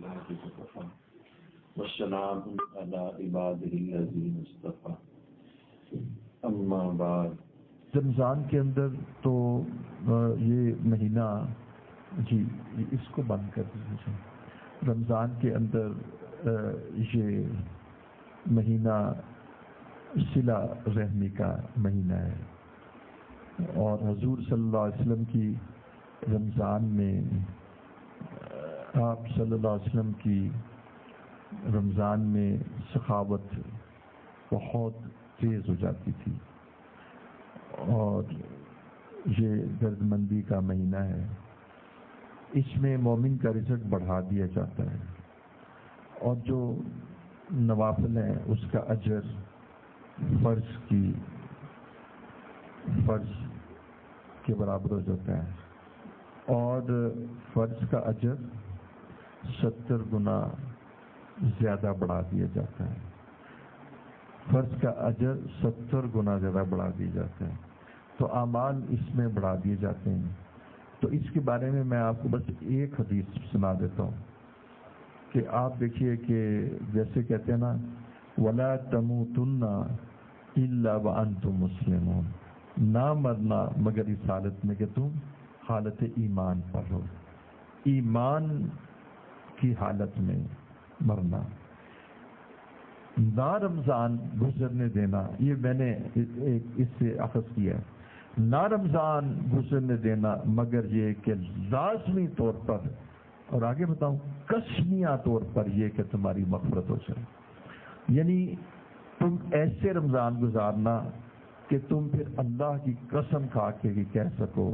الله وكفى والسلام على عباده الذين اصطفى اما بعد. رمضان کے اندر تو یہ مہینہ جی اس کو بند کر دیجیے. رمضان کے اندر یہ مہینہ صلہ رحمی کا مہینہ ہے اور حضور صلی اللہ علیہ وسلم کی رمضان میں آپ صلی اللہ علیہ وسلم کی رمضان میں سخاوت بہت تیز ہو جاتی تھی اور یہ درد مندی کا مہینہ ہے. اس میں مومن کا رزق بڑھا دیا جاتا ہے اور جو نوافل ہیں اس کا اجر فرض کے برابر ہو جاتا ہے اور فرض کا اجر 70 گنا زیادہ بڑھا دیا جاتا ہے. فرض کا اجر 70 گنا زیادہ بڑھا دیا جاتا ہے. تو اعمال اس میں بڑھا دیے جاتے ہیں. تو اس کے بارے میں آپ کو بس ایک حدیث سنا دیتا ہوں کہ آپ دیکھیے کہ جیسے کہتے ہیں نا وَلَا تَمُوتُنَّ إِلَّا وَأَنْتُمْ مُسْلِمُونَ، نہ مرنا مگر اس حالت میں کہ تم حالت ایمان پر ہو. ایمان کی حالت میں مرنا. نہ رمضان گزرنے دینا، یہ میں نے اس سے اخذ کیا ہے. نہ رمضان گزرنے دینا مگر یہ کہ لازمی طور پر اور آگے بتاؤں قسمیہ طور پر یہ کہ تمہاری مغفرت ہو جائے. یعنی تم ایسے رمضان گزارنا کہ تم پھر اللہ کی قسم کھا کے کہہ سکو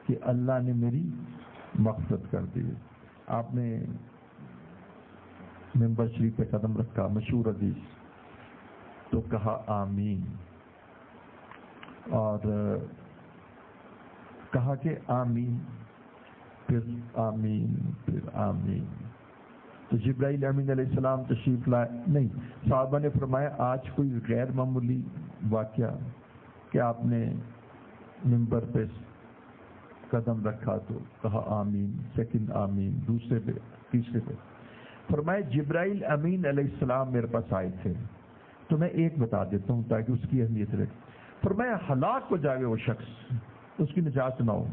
کہ اللہ نے میری مغفرت کر دی. آپ نے ممبر شریف پہ قدم رکھا، مشہور حدیث، تو کہا آمین اور کہا کہ آمین پھر آمین پھر آمین. تو جبرائیل امین علیہ السلام تشریف لائے نہیں. صحابہ نے فرمایا آج کوئی غیر معمولی واقعہ کہ آپ نے ممبر پہ قدم رکھا تو کہا آمین، سیکنڈ آمین، دوسرے پہ، تیسرے پہ. فرمایا جبرائیل امین علیہ السلام میرے پاس آئے تھے. تو میں ایک بتا دیتا ہوں تاکہ اس کی اہمیت رہے. فرمایا ہلاک ہو جائے وہ شخص، اس کی نجات نہ ہو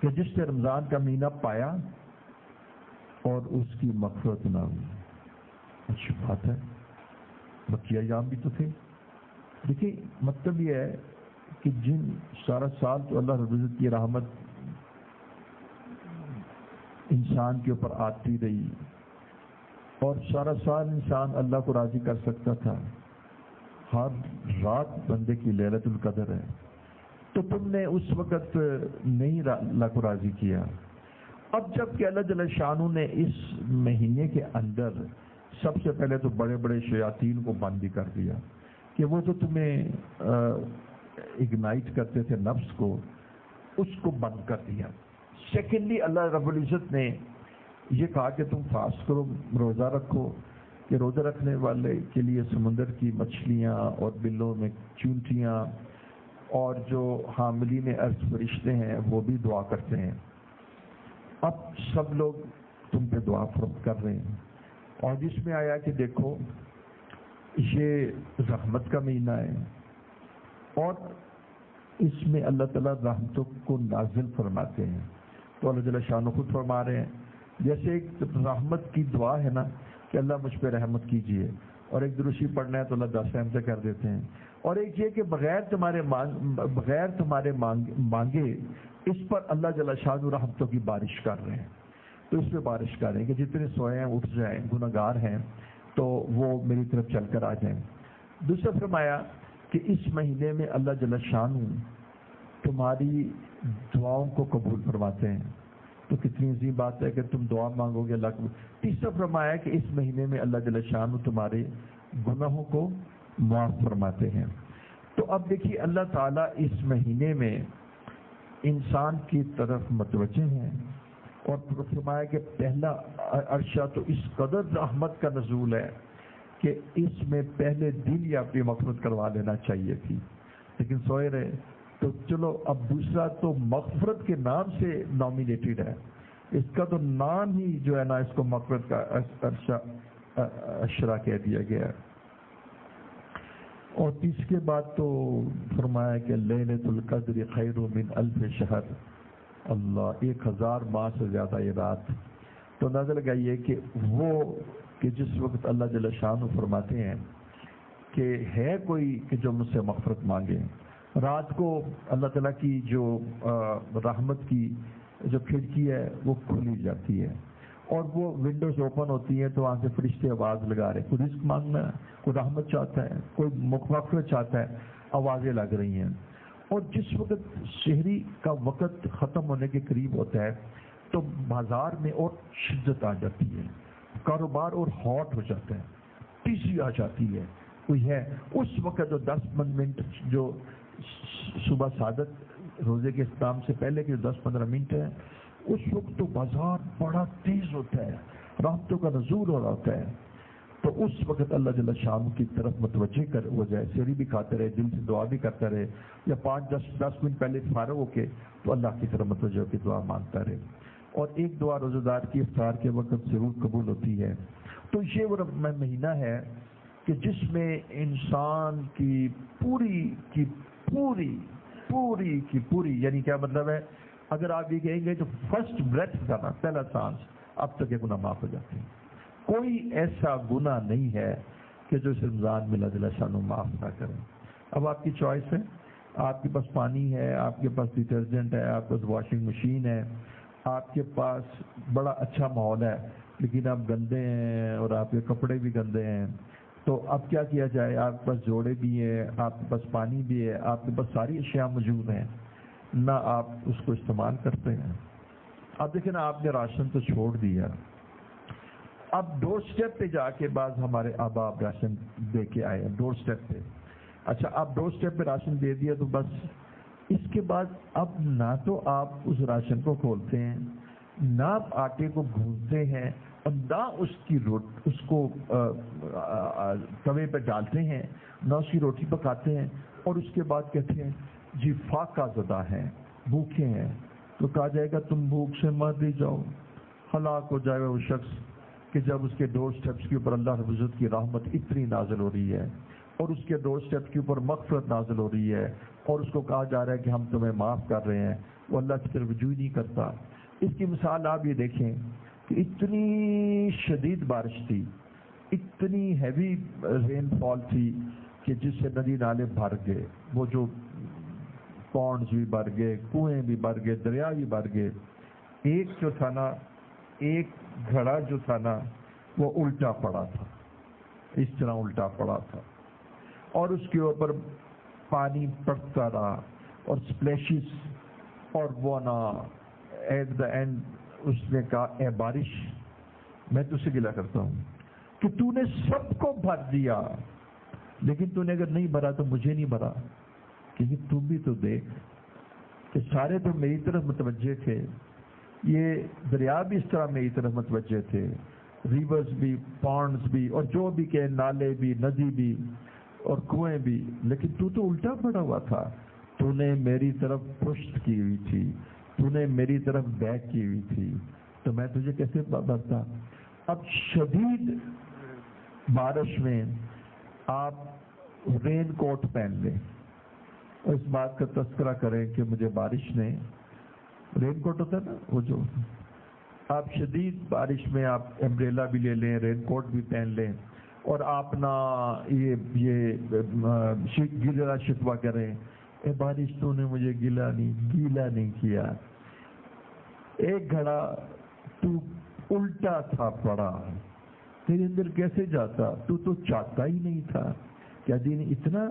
کہ جس نے رمضان کا مہینہ پایا اور اس کی مغفرت نہ ہوئی. اچھی بات ہے، بقیہ ایام بھی تو تھے. دیکھیے مطلب یہ ہے کہ جن سارا سال تو اللہ رب العزت کی رحمت انسان کے اوپر آتی رہی اور سارا سال انسان اللہ کو راضی کر سکتا تھا. ہر رات بندے کی لیلۃ القدر ہے. تو تم نے اس وقت نہیں اللہ کو راضی کیا. اب جب کہ اللہ جل شانہ نے اس مہینے کے اندر سب سے پہلے تو بڑے بڑے شیاطین کو بند کر دیا کہ وہ تو تمہیں اگنائٹ کرتے تھے نفس کو، اس کو بند کر دیا. سیکنڈلی اللہ رب العزت نے یہ کہا کہ تم فاسٹ کرو، روزہ رکھو، کہ روزہ رکھنے والے کے لیے سمندر کی مچھلیاں اور بلوں میں چونٹیاں اور جو حاملین عرش فرشتے ہیں وہ بھی دعا کرتے ہیں. اب سب لوگ تم پہ دعا کر رہے ہیں اور جس میں آیا کہ دیکھو یہ رحمت کا مہینہ ہے اور اس میں اللہ تعالیٰ رحمتوں کو نازل فرماتے ہیں. تو اللہ جل شانہ خود فرما رہے ہیں جیسے ایک رحمت کی دعا ہے نا کہ اللہ مجھ پہ رحمت کیجئے، اور ایک درشی پڑھنا ہے تو اللہ 10 رحمتیں کر دیتے ہیں. اور ایک یہ کہ بغیر تمہارے مانگے اس پر اللہ جل شانہ رحمتوں کی بارش کر رہے ہیں. تو اس پہ بارش کر رہے ہیں کہ جتنے سوئے ہیں اٹھ جائیں، گنہگار ہیں تو وہ میری طرف چل کر آ جائیں. دوسرا فرمایا کہ اس مہینے میں اللہ جل شانہ تمہاری دعاؤں کو قبول فرماتے ہیں. تو کتنی عظیم بات ہے کہ تم دعا مانگو گے اللہ کو. تیسرا فرمایا کہ اس مہینے میں اللہ جل شانہ تمہارے گناہوں کو معاف فرماتے ہیں. تو اب دیکھیے اللہ تعالیٰ اس مہینے میں انسان کی طرف متوجہ ہیں اور فرمایا کہ پہلا عرشہ تو اس قدر رحمت کا نزول ہے کہ اس میں پہلے دن ہی اپنی مغفرت کروا لینا چاہیے تھی، لیکن سوئے رہے. تو چلو اب دوسرا تو مغفرت کے نام سے نامینیٹڈ ہے اس کا تو نام ہی جو ہے نا اس کو مغفرت کا اشرا کہہ دیا گیا ہے۔ اور اس کے بعد تو فرمایا کہ لیلۃ القدر خیر من الف شہر، اللہ 1000 ماہ سے زیادہ یہ رات۔ تو اندازہ لگائیے کہ وہ کہ جس وقت اللہ جل شانہ فرماتے ہیں کہ ہے کوئی کہ جو مجھ سے مغفرت مانگے، رات کو اللہ تعالیٰ کی جو رحمت کی جو کھڑکی ہے وہ کھلی جاتی ہے اور وہ ونڈوز اوپن ہوتی ہیں، تو وہاں سے فرشتے آواز لگا رہے، کوئی رزق مانگنا ہے، کوئی رحمت چاہتا ہے، کوئی مغفرت چاہتا ہے، آوازیں لگ رہی ہیں۔ اور جس وقت شہری کا وقت ختم ہونے کے قریب ہوتا ہے تو بازار میں اور شدت آ جاتی ہے، کاروبار اور ہاٹ ہو جاتا ہے، تیزی آ جاتی ہے۔ کوئی ہے اس وقت جو 10 منٹ جو صبح سعادت روزے کے اختتام سے پہلے کے 10-15 منٹ ہیں، اس وقت تو بازار بڑا تیز ہوتا ہے، رحمتوں کا نزول ہو رہا ہوتا ہے۔ تو اس وقت اللہ جل شانہ کی طرف متوجہ کر ہو جائے، سحری بھی کھاتے رہے، دل سے دعا بھی کرتا رہے، یا 5-10 منٹ پہلے فارغ ہو کے تو اللہ کی طرف متوجہ ہو کے دعا مانگتا رہے۔ اور ایک دعا روزہ دار کی افطار کے وقت ضرور قبول ہوتی ہے۔ تو یہ وہ مہینہ ہے کہ جس میں انسان کی پوری یعنی کیا مطلب ہے، اگر آپ یہ کہیں گے جو فرسٹ بریتھ کا نا، پہلا سانس، اب تک یہ گناہ معاف ہو جاتے ہیں۔ کوئی ایسا گناہ نہیں ہے کہ جو اس رمضان میں اللہ جل شانہ معاف نہ کرے۔ اب آپ کی چوائس ہے، آپ کے پاس پانی ہے، آپ کے پاس ڈٹرجنٹ ہے، آپ کے پاس واشنگ مشین ہے، آپ کے پاس بڑا اچھا ماحول ہے، لیکن آپ گندے ہیں اور آپ کے کپڑے بھی گندے ہیں، تو اب کیا کیا جائے؟ آپ کے پاس جوڑے بھی ہیں، آپ کے پاس پانی بھی ہے، آپ کے پاس ساری اشیاء موجود ہیں، نہ آپ اس کو استعمال کرتے ہیں۔ اب دیکھیں نا، آپ نے راشن تو چھوڑ دیا، اب ڈور سٹیپ پہ جا کے بعض ہمارے احباب راشن دے کے آئے ہیں ڈور سٹیپ پہ۔ اچھا، آپ ڈور سٹیپ پہ راشن دے دیا تو بس اس کے بعد اب نہ تو آپ اس راشن کو کھولتے ہیں، نہ آپ آٹے کو بھونتے ہیں، اور نہ اس کو توے پہ ڈالتے ہیں، نہ اس کی روٹی پکاتے ہیں، اور اس کے بعد کہتے ہیں جی فاقہ زدہ ہیں، بھوکے ہیں۔ تو کہا جائے گا تم بھوک سے مر بھی جاؤ، ہلاک ہو جائے گا وہ شخص کہ جب اس کے ڈور سٹیپس کے اوپر اللہ رب العزت کی رحمت اتنی نازل ہو رہی ہے، اور اس کے ڈور سٹیپ کے اوپر مغفرت نازل ہو رہی ہے، اور اس کو کہا جا رہا ہے کہ ہم تمہیں معاف کر رہے ہیں، وہ اللہ کی طرف رجوع نہیں کرتا۔ اس کی مثال آپ یہ دیکھیں کہ اتنی شدید بارش تھی، اتنی ہیوی رین فال تھی کہ جس سے ندی نالے بھر گئے، وہ جو پونڈز بھی بھر گئے، کنویں بھی بھر گئے، دریا بھی بھر گئے۔ ایک جو تھا نا، ایک گھڑا جو تھا نا، وہ الٹا پڑا تھا، اس طرح الٹا پڑا تھا، اور اس کے اوپر پانی پڑتا رہا اور سپلیشز، اور وہ نا ایٹ دا اینڈ اس نے کہا اے بارش، میں تجھ سے گلہ کرتا ہوں کہ تو نے سب کو بھر دیا، لیکن تو نے اگر نہیں بھرا تو مجھے نہیں بھرا، کیونکہ تم بھی تو دیکھ کہ سارے تو میری طرف متوجہ تھے، یہ دریا بھی اس طرح میری طرف متوجہ تھے، ریورز بھی، پونڈز بھی، اور جو بھی کہ نالے بھی، ندی بھی اور کنویں بھی، لیکن تو الٹا پڑا ہوا تھا، تو نے میری طرف پشت کی ہوئی تھی، تو نے میری طرف بیک کی ہوئی تھی، تو میں تجھے کیسے بھرتا؟ اب شدید بارش میں آپ رین کوٹ پہن لیں اور اس بات کا تذکرہ کریں کہ مجھے بارش نے، رین کوٹ ہوتا ہے نا وہ جو، آپ شدید بارش میں آپ امبریلا بھی لے لیں، رین کوٹ بھی پہن لیں، اور آپ نہ یہ گیلا شکوہ کریں، اے بارش تو نے مجھے گیلا نہیں کیا، ایک گھڑا تو الٹا تھا پڑا، تیرے اندر کیسے جاتا؟ تو چاہتا ہی نہیں تھا۔ کیا دین اتنا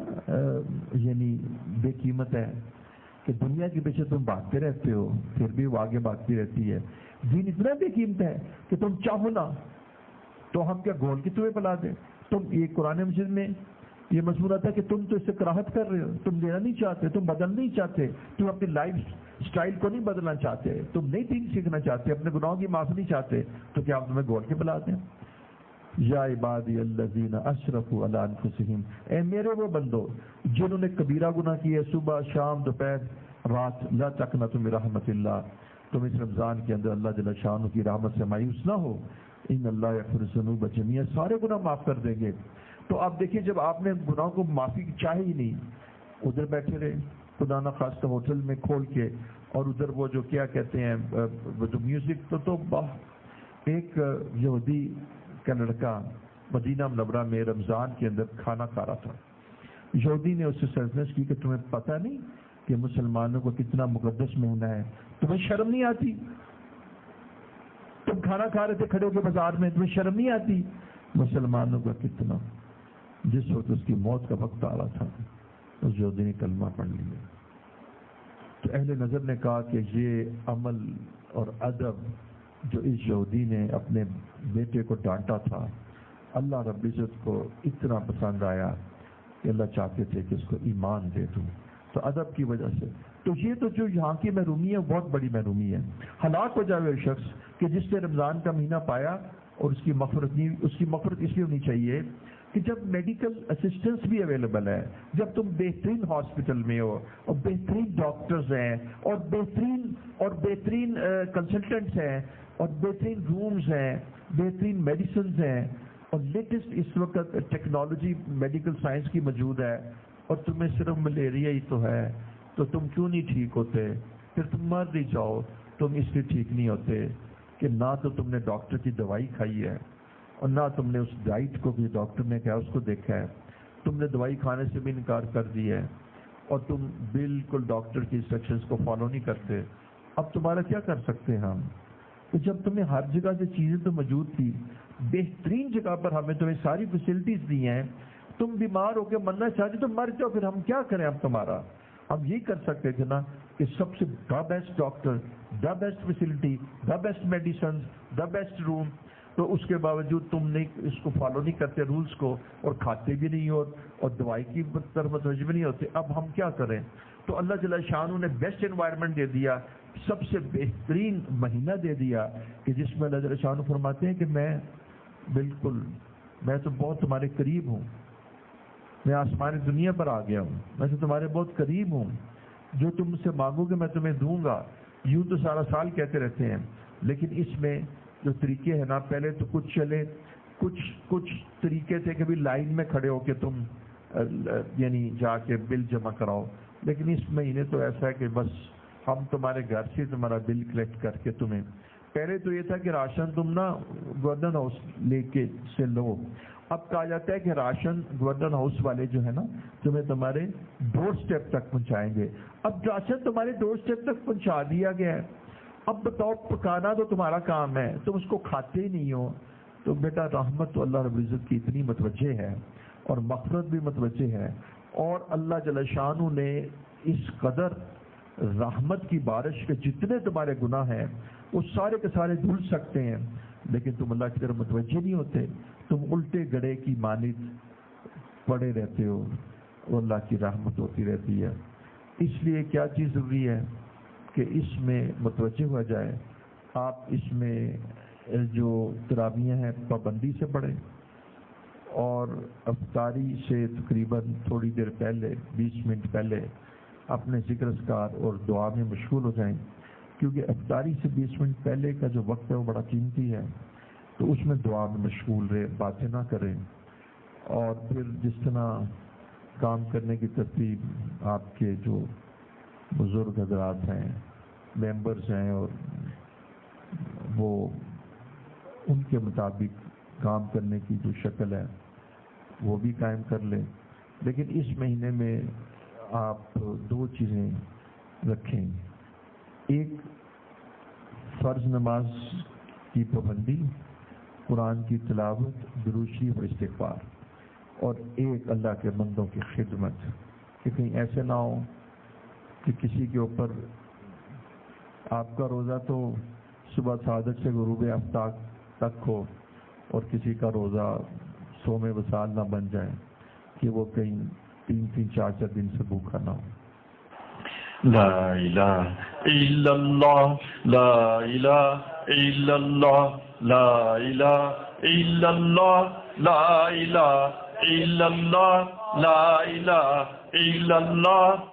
یعنی بے قیمت ہے کہ دنیا کے پیچھے تم بھاگتے رہتے ہو، پھر بھی وہ آگے بھاگتی رہتی ہے؟ دین اتنا بے قیمت ہے کہ تم چاہو نا تو ہم کیا گول کی تمہیں پلا دیں؟ تم یہ قرآن مجید میں یہ مضمون آتا ہے کہ تم تو اس سے کراہت کر رہے ہو، تم دینا نہیں چاہتے، تم بدل نہیں چاہتے، تم اپنی لائف سٹائل کو نہیں بدلنا چاہتے، تم نئی دین سیکھنا چاہتے، اپنے گناہوں کی معافی نہیں چاہتے، تو کیا ہم تمہیں گول کے پلا دیں؟ یا عبادی الذین اشرفوا علی انفسہم، اے میرے وہ بندو جنہوں نے کبیرہ گناہ کیے، صبح شام دوپہر رات، لا تقنطوا من رحمت اللہ، تم اس رمضان کے اندر اللہ جل شانہ کی رحمت سے مایوس نہ ہو. ان اللہ یغفر الذنوب جميعا، سارے گناہ معاف کر دیں گے. تو آپ دیکھیے جب آپ نے گناہوں کو معافی چاہی ہی نہیں، ادھر بیٹھے رہے خدا نہ خواستہ ہوٹل میں کھول کے، اور ادھر وہ جو کیا کہتے ہیں وہ جو میوزک تو ایک یہودی کا لڑکا مدینہ منورہ میں رمضان کے اندر کھانا کھا رہا تھا. یہودی نے اس سے سرزنش کی کہ تمہیں پتہ نہیں کہ مسلمانوں کو کتنا مقدس مہینہ ہے، تمہیں شرم نہیں آتی؟ تم کھانا کھا رہے تھے کھڑے ہو کے بازار میں، تمہیں شرم نہیں آتی؟ مسلمانوں کا کتنا، جس وقت اس کی موت کا وقت آ رہا تھا اس یہودی نے کلمہ پڑھ لیا. تو اہل نظر نے کہا کہ یہ عمل اور ادب جو اس یہودی نے اپنے بیٹے کو ڈانٹا تھا، اللہ رب العزت کو اتنا پسند آیا کہ اللہ چاہتے تھے کہ اس کو ایمان دے دوں. تو ادب کی وجہ سے تو یہ تو جو یہاں کی محرومی ہے بہت بڑی محرومی ہے. ہلاک ہو جائے وہ شخص کہ جس نے رمضان کا مہینہ پایا اور اس کی مغفرت نہیں، اس کی مغفرت اس لیے ہونی چاہیے کہ جب میڈیکل اسسٹنس بھی اویلیبل ہے، جب تم بہترین ہاسپٹل میں ہو اور بہترین ڈاکٹرز ہیں اور بہترین کنسلٹنٹس ہیں اور بہترین رومز ہیں، بہترین میڈیسنز ہیں اور لیٹسٹ اس وقت ٹیکنالوجی میڈیکل سائنس کی موجود ہے، اور تمہیں صرف ملیریا ہی تو ہے تو تم کیوں نہیں ٹھیک ہوتے؟ پھر تم مر نہیں جاؤ. تم اس لیے ٹھیک نہیں ہوتے کہ نہ تو تم نے ڈاکٹر کی دوائی کھائی ہے اور نہ تم نے اس ڈائٹ کو بھی ڈاکٹر نے کہا اس کو دیکھا ہے. تم نے دوائی کھانے سے بھی انکار کر دیا ہے اور تم بالکل ڈاکٹر کی انسٹرکشنز کو فالو نہیں کرتے. اب تمہارا کیا کر سکتے ہیں ہم؟ تو جب تمہیں ہر جگہ سے چیزیں تو موجود تھی، بہترین جگہ پر ہمیں تمہیں ساری فیسلٹیز دی ہیں، تم بیمار ہو کے مرنا چاہتے تو مر جاؤ، پھر ہم کیا کریں؟ اب تمہارا ہم یہی کر سکتے تھے نا کہ سب سے the best doctor, the best facility, the best medicine, the best room. تو اس کے باوجود تم نے اس کو فالو نہیں کرتے رولز کو، اور کھاتے بھی نہیں اور دوائی کی طرف متوجہ بھی نہیں ہوتے. اب ہم کیا کریں؟ تو اللہ جل شانہ نے بیسٹ انوائرمنٹ دے دیا، سب سے بہترین مہینہ دے دیا کہ جس میں اللہ جل شانہ فرماتے ہیں کہ میں تو بہت تمہارے قریب ہوں، میں آسمانی دنیا پر آ گیا ہوں، میں تو تمہارے بہت قریب ہوں، جو تم مجھ سے مانگو گے میں تمہیں دوں گا. یوں تو سارا سال کہتے رہتے ہیں، لیکن اس میں جو طریقے ہیں نا، پہلے تو کچھ چلے، کچھ طریقے تھے کہ بھی لائن میں کھڑے ہو کے تم یعنی جا کے بل جمع کراؤ، لیکن اس مہینے تو ایسا ہے کہ بس ہم تمہارے گھر سے تمہارا بل کلیکٹ کر کے تمہیں. پہلے تو یہ تھا کہ راشن تم نا گورنر ہاؤس لے کے سے لو، اب کہا جاتا ہے کہ راشن گورنر ہاؤس والے جو ہے نا تمہیں تمہارے ڈور سٹیپ تک پہنچائیں گے. اب راشن تمہارے ڈور سٹیپ تک پہنچا دیا گیا ہے، اب بتاؤ پکانا تو تمہارا کام ہے، تم اس کو کھاتے ہی نہیں ہو. تو بیٹا رحمت تو اللہ رب العزت کی اتنی متوجہ ہے اور مغفرت بھی متوجہ ہے، اور اللہ جل شانہ نے اس قدر رحمت کی بارش کے جتنے تمہارے گناہ ہیں وہ سارے کے سارے دھل سکتے ہیں، لیکن تم اللہ کی طرف متوجہ نہیں ہوتے. تم الٹے گڑے کی مانند پڑے رہتے ہو اور اللہ کی رحمت ہوتی رہتی ہے. اس لیے کیا چیز ضروری ہے کہ اس میں متوجہ ہوا جائے. آپ اس میں جو تراویحیں ہیں پابندی سے پڑھیں، اور افطاری سے تقریباً تھوڑی دیر پہلے 20 منٹ پہلے اپنے ذکر اذکار اور دعا میں مشغول ہو جائیں، کیونکہ افطاری سے 20 منٹ پہلے کا جو وقت ہے وہ بڑا قیمتی ہے. تو اس میں دعا میں مشغول رہے، باتیں نہ کریں. اور پھر جس طرح کام کرنے کی ترتیب آپ کے جو بزرگ حضرات ہیں، ممبرز ہیں، اور وہ ان کے مطابق کام کرنے کی جو شکل ہے وہ بھی قائم کر لیں. لیکن اس مہینے میں آپ 2 چیزیں رکھیں، ایک فرض نماز کی پابندی، قرآن کی تلاوت، درود شریف اور استغفار، اور ایک اللہ کے بندوں کی خدمت، کہ کہیں ایسے نہ ہو کہ کسی کے اوپر آپ کا روزہ تو صبح صادق سے غروب آفتاب تک ہو اور کسی کا روزہ صوم وصال نہ بن جائے کہ وہ کہیں 3-3 4 دن سے بھوکا نہ ہو. لا الہ الا اللہ، لا الہ الا اللہ، لا الہ الا اللہ، لا الہ الا اللہ، لا الہ الا اللہ،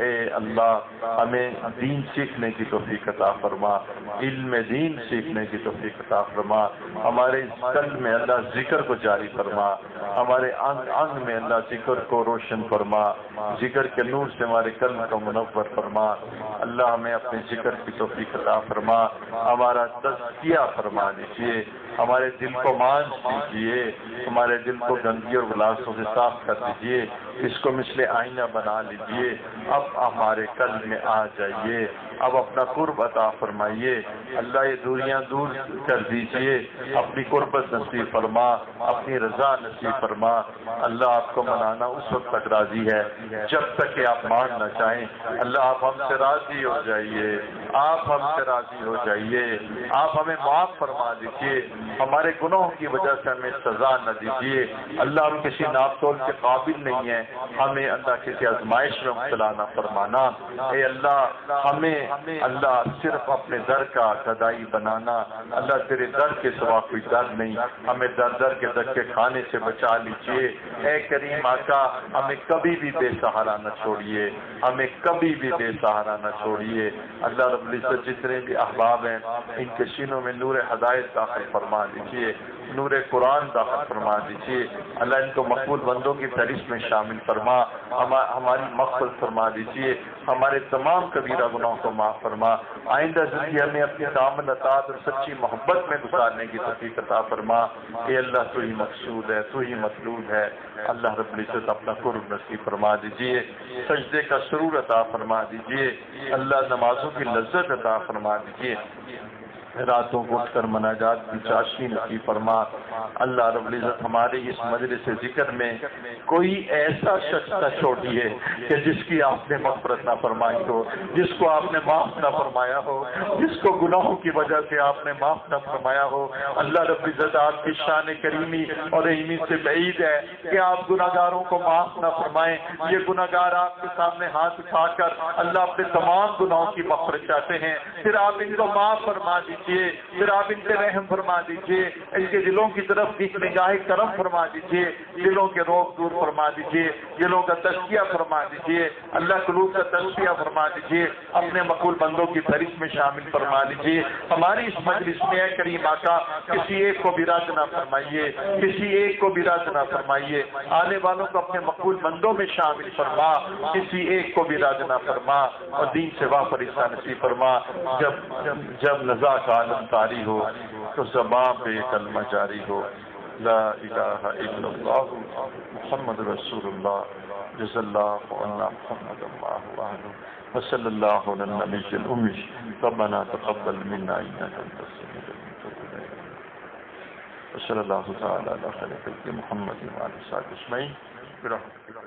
اے اللہ ہمیں دین سیکھنے کی توفیق عطا فرما، علم دین سیکھنے کی توفیق عطا فرما، ہمارے قلب میں اللہ ذکر کو جاری فرما، ہمارے انگ میں اللہ ذکر کو روشن فرما، ذکر کے نور سے ہمارے قلب کو منور فرما، اللہ ہمیں اپنے ذکر کی توفیق عطا فرما، ہمارا تزکیہ فرما دیجیے، ہمارے دل کو مانچ دیجیے، ہمارے دل کو گندگی اور غلاظتوں سے صاف کر دیجیے، اس کو مثل آئینہ بنا لیجیے، اب ہمارے قلب میں آ جائیے، اب اپنا قرب عطا فرمائیے، اللہ یہ دوریاں دور کر دیجیے، اپنی قربت نصیب فرما، اپنی رضا نصیب فرما، اللہ آپ کو منانا اس وقت تک راضی ہے جب تک کہ آپ مان نہ چاہیں، اللہ آپ ہم سے راضی ہو جائیے، آپ ہم سے راضی ہو جائیے، آپ ہمیں معاف فرما دیجیے، ہمارے گناہوں کی وجہ سے ہمیں سزا نہ دیجیے، اللہ ہم کسی ناپ تول کے قابل نہیں ہیں، ہمیں اللہ کسی آزمائش میں مبتلا نہ فرمانا، اے اللہ ہمیں اللہ صرف اپنے در کا گدائی بنانا، اللہ تیرے در کے سوا کوئی در نہیں، ہمیں در در کے دھکے کھانے سے بچا لیجیے، اے کریم آقا ہمیں کبھی بھی بے سہارا نہ چھوڑیے، ہمیں کبھی بھی بے سہارا نہ چھوڑیے، اللہ رب العزت جتنے بھی احباب ہیں ان کے سینوں میں نور ہدایت داخل فرما دیجیے، نور قرآن داخل فرما دیجیے، اللہ ان کو مقبول بندوں کی فہرست میں شامل فرما، ہماری مغفرت فرما دیجیے، ہمارے تمام کبیرہ گناہوں کو معاف فرما، آئندہ زندگی ہمیں اپنی کامل اطاعت اور سچی محبت میں گزارنے کی توفیق عطا فرما، اے اللہ تو ہی مقصود ہے، تو ہی مطلوب ہے، اللہ رب العزت اپنا قرب نصیب فرما دیجیے، سجدے کا سرور عطا فرما دیجیے، اللہ نمازوں کی لذت عطا فرما دیجیے، راتوں کو اٹھ کر مناجات کی چاشنی نصیب فرما، اللہ رب العزت ہمارے اس مجلس ذکر میں کوئی ایسا شخص نہ چھوڑیے کہ جس کی آپ نے مغفرت نہ فرمائی ہو، جس کو آپ نے معاف نہ فرمایا ہو، جس کو گناہوں کی وجہ سے آپ نے معاف نہ فرمایا ہو، اللہ رب العزت آپ کی شان کریمی اور رحیمی سے بعید ہے کہ آپ گناہگاروں کو معاف نہ فرمائیں، یہ گناہگار آپ کے سامنے ہاتھ اٹھا کر اللہ اپنے تمام گناہوں کی مغفرت چاہتے ہیں، پھر آپ ان کو معاف فرما دیجیے، پھر آپ ان سے رحم فرما دیجیے، ان کے دلوں کی طرف ایک نگاہ کرم فرما دیجیے، دلوں کے روگ دور فرما دیجیے، دلوں کا تزکیہ فرما دیجیے، اللہ قلوب کا تزکیہ فرما دیجیے، اپنے مقبول بندوں کی فہرست میں شامل فرما لیجیے، ہماری اس مجلس میں اے کریم آقا کسی ایک کو بھی رد نہ فرمائیے، کسی ایک کو بھی رد نہ فرمائیے، آنے والوں کو اپنے مقبول بندوں میں شامل فرما، کسی ایک کو بھی رد نہ فرما، اور دین سے واپس حصہ نصیب فرما، جب نزا کا عالم طاری ہو تو زباں پہ کلمہ جاری ہو، لا الہ الا اللہ محمد رسول اللہ، جزا اللہ عنا محمد وآلہ وصلی اللہ علی النبی الأمی، ربنا تقبل منا انک انت السمیع العلیم، وصلی اللہ تعالی علی خیر خلق محمد وآلہ وصحبہ اجمعین برحمتک۔